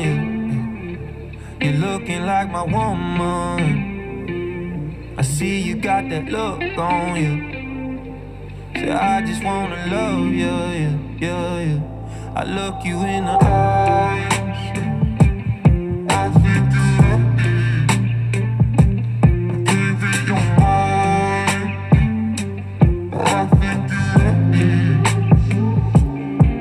you. You're looking like my woman. I see you got that look on you. Say I just wanna love you, yeah. I look you in the eyes. I think you're ready. Give it your mind. I think you're ready.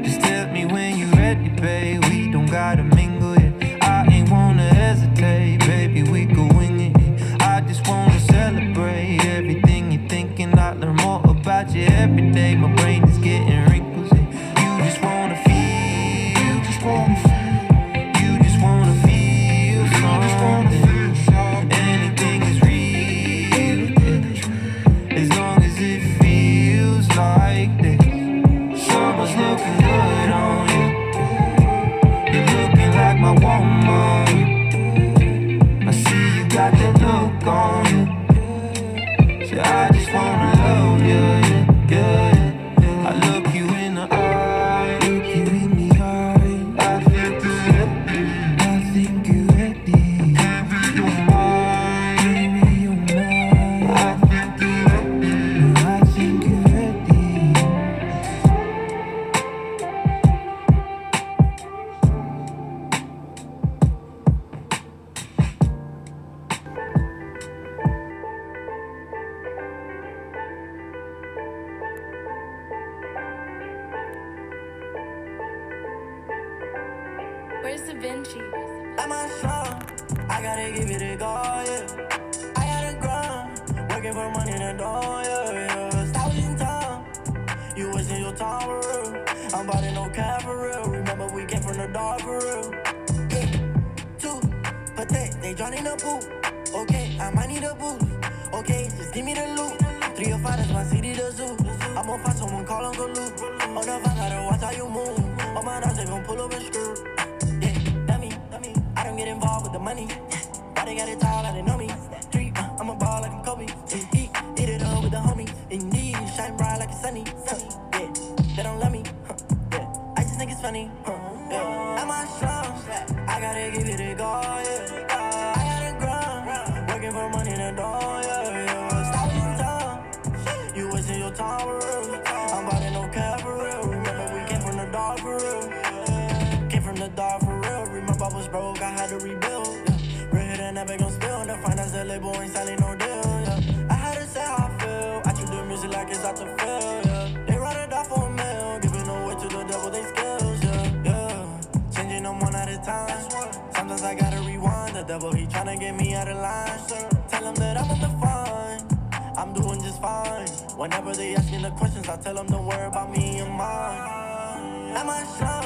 Just tell me when you're ready, babe. We don't gotta mingle it. I ain't wanna hesitate, baby. We could wing it. I just wanna celebrate everything you're thinking. I learn more about you every day. My brain is getting wrinkles. You just wanna feel, you just wanna feel, you just wanna feel something. Anything is real, as long as it feels like this. Summer's looking good on you. You're looking like my woman. I see you got that look on you. So I just wanna love you, yeah. I look you in the eye, look you in the eye. I think you're ready, I think you're ready. Give me your mind, give me your mind. I think you're ready, I think you're ready. Where's Da Vinci? I'm a strong, I gotta give it a go, yeah. I gotta grind, working for money in the door, yeah. Stop in time, you wasting your time for real. I'm buying no cap for real. Remember we came from the dark for real. Yeah, two, patek, they joining the pool. Okay, I might need a boost. Okay, just give me the loot. 3 or 5, that's my city, the zoo. I'm gonna find someone, call Uncle Luke. On the vibe, gotta watch how you move. On my dogs, they gon' pull up and screw. I don't get involved with the money. Why they got it tall, like they know me. Street, I'm a ball like I'm Kobe. Eat it up with the homies. Indeed, shine bright like it's sunny. Yeah, they don't love me. Yeah, I just think it's funny. Yeah, I'm on strong. I gotta give it a go. Yeah, I gotta grind. Working for money in the door. Yeah. Stop in time. You wasting your time for real. I'm buying no cap for real. Remember we came from the dark for real. Came from the dark for real. Remember I was broke, I had to rebuild. Yeah. Real hit and never gon' spill. The finance that label ain't selling no deal. Yeah. I had to say how I feel. I treat the music like it's out the field. Yeah. They write it off for a meal, giving away to the devil they skills. Yeah. Changing them one at a time. Sometimes I gotta rewind. The devil he tryna get me out of line. Tell him that I'm in the fine. I'm doing just fine. Whenever they ask me the questions, I tell them don't worry about me and mine. At my show,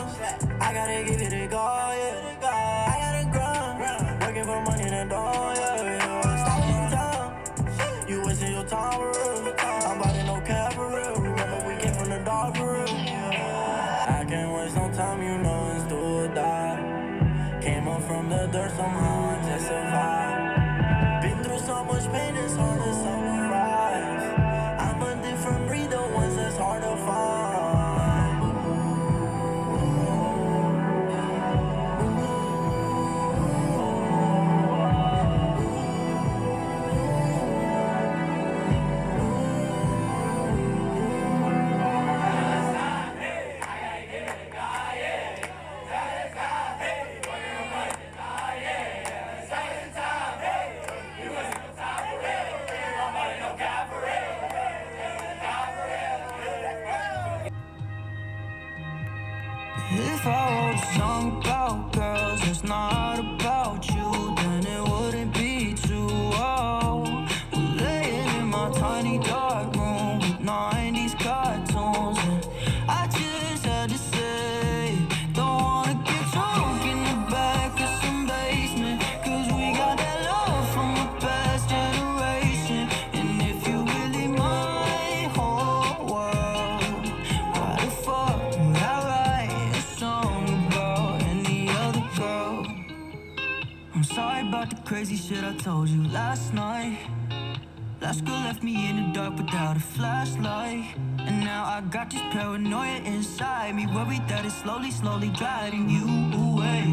I gotta give it a go, yeah. I gotta grind, working for money in the door, yeah. Stop in time, you wasting your time for real. I'm buying no cap for real. Remember we came from the dark for real. I can't waste no time, you know it's do or die. Came up from the dirt somehow, I just survived. Been through so much pain, it's hard to summarize. I'm a different breed, the ones that's hard to find. If I wrote a song about girls, it's not about you, then it wouldn't be too old. We're laying in my tiny dark room with 90s cartoons, and I just had to say, don't wanna get drunk in the back of some basement, cause we got that love from a past generation. And if you really my whole world, why the fuck would I write a song about any other girl? I'm sorry about the crazy shit I told you last night. Last girl left me in the dark without a flashlight, and now I got this paranoia inside me, worried that it's slowly driving you away.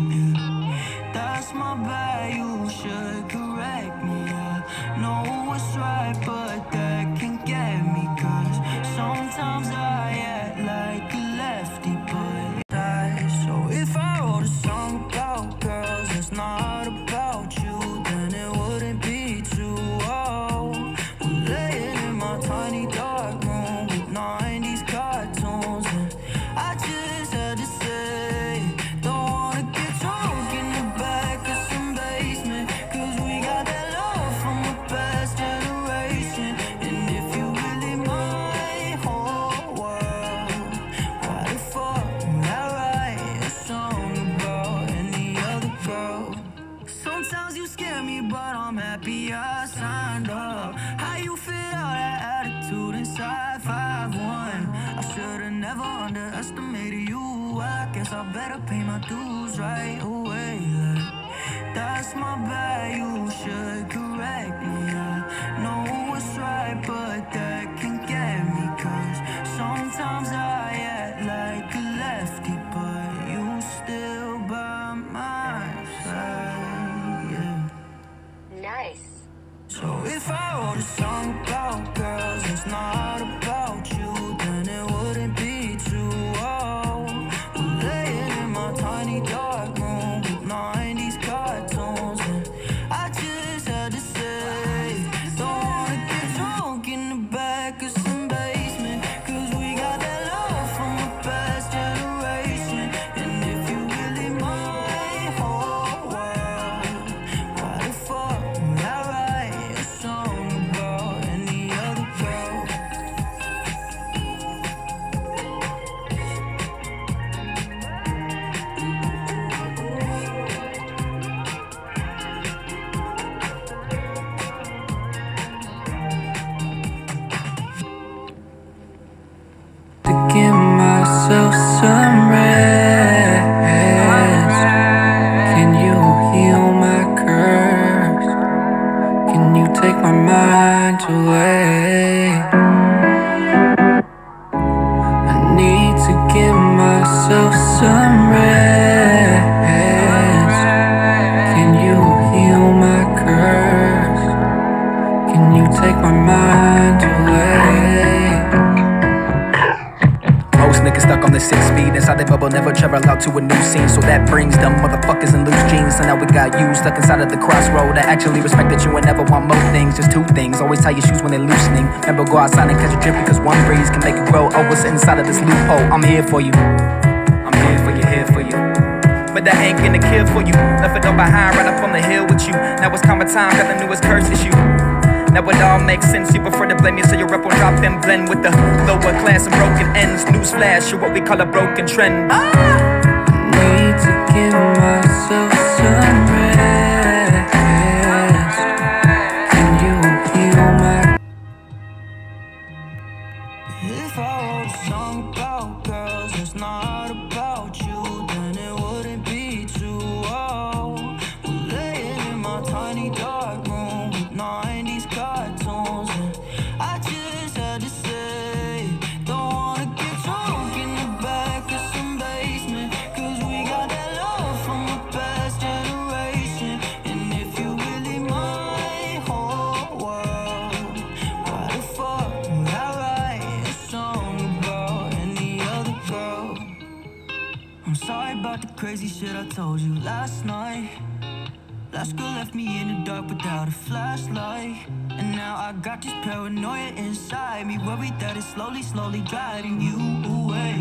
happy I signed up. How you fit all that attitude inside 5'1"? I should've never underestimated you. I guess I better pay my dues right away. Like, that's my bad, you should correct me. I know what's right, but that can get me. Cause sometimes I act like a lefty, but you still by my side, yeah. Nice. So if I wrote a song about girls, it's not about you, then it wouldn't be too old. We're laying in my tiny dark room with 90s cartoons, and I just had to say, don't wanna get drunk in the back of some basement, cause we got that love from a past generation. And if you really my whole world, why the fuck would I write a song about any other girl? To give myself some rest. Can you heal my curse? Can you take my mind away? I need to give myself some rest. Can you heal my curse? Can you take my mind away? Most niggas stuck on the 6 speed inside their bubble, never travel out to a new scene. So that brings them motherfuckers in loose jeans. So now we got you stuck inside of the crossroad. I actually respected you and never want more things. Just two things, always tie your shoes when they're loosening. Never go outside and catch a drip because one breeze can make it grow. Oh, what's inside of this loophole? I'm here for you. I'm here for you, here for you. But that ain't gonna kill for you. Left it all behind, right up on the hill with you. Now it's karma time, got the newest curse issue. Now it all makes sense, you prefer to blame me, so your rep will drop and blend with the lower class and broken ends. Newsflash, you're what we call a broken trend. I need to give myself some rest. Can you heal my... If I wrote a song about girls, it's not about you, then it wouldn't be too old. We're laying in my tiny dark room with 90s cartoons, and I just had to say, don't wanna get drunk in the back of some basement, cause we got that love from a past generation. And if you really my whole world, why the fuck would I write a song about any other girl? I'm sorry about the crazy shit I told you last night. Last girl left me in the dark without a flashlight, and now I got this paranoia inside me, worried that it's slowly, slowly driving you away.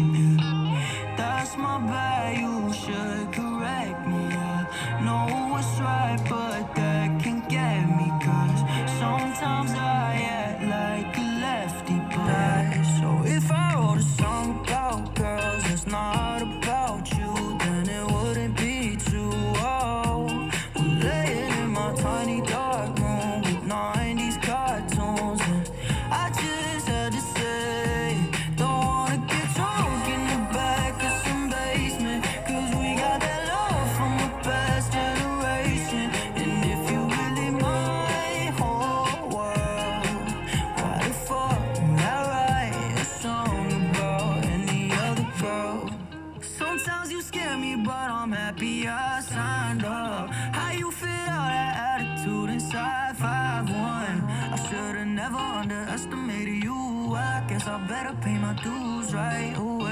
That's my bad, you should correct me. I know what's right, but that can get me. Cause sometimes I act like a lefty, but so if I wrote a song about girls, it's not about you, then it wouldn't be too old. We're laying in my tiny dark room with 90s cartoons, and I just had to say, don't wanna get drunk in the back of some basement, cause we got that love from a past generation. And if you really my whole world, why the fuck would I write a song about any other girl? Sometimes you scare me, but I'm happy I signed up. How you fit all that attitude inside 5'1"? I should've never underestimated you. I guess I better pay my dues right away.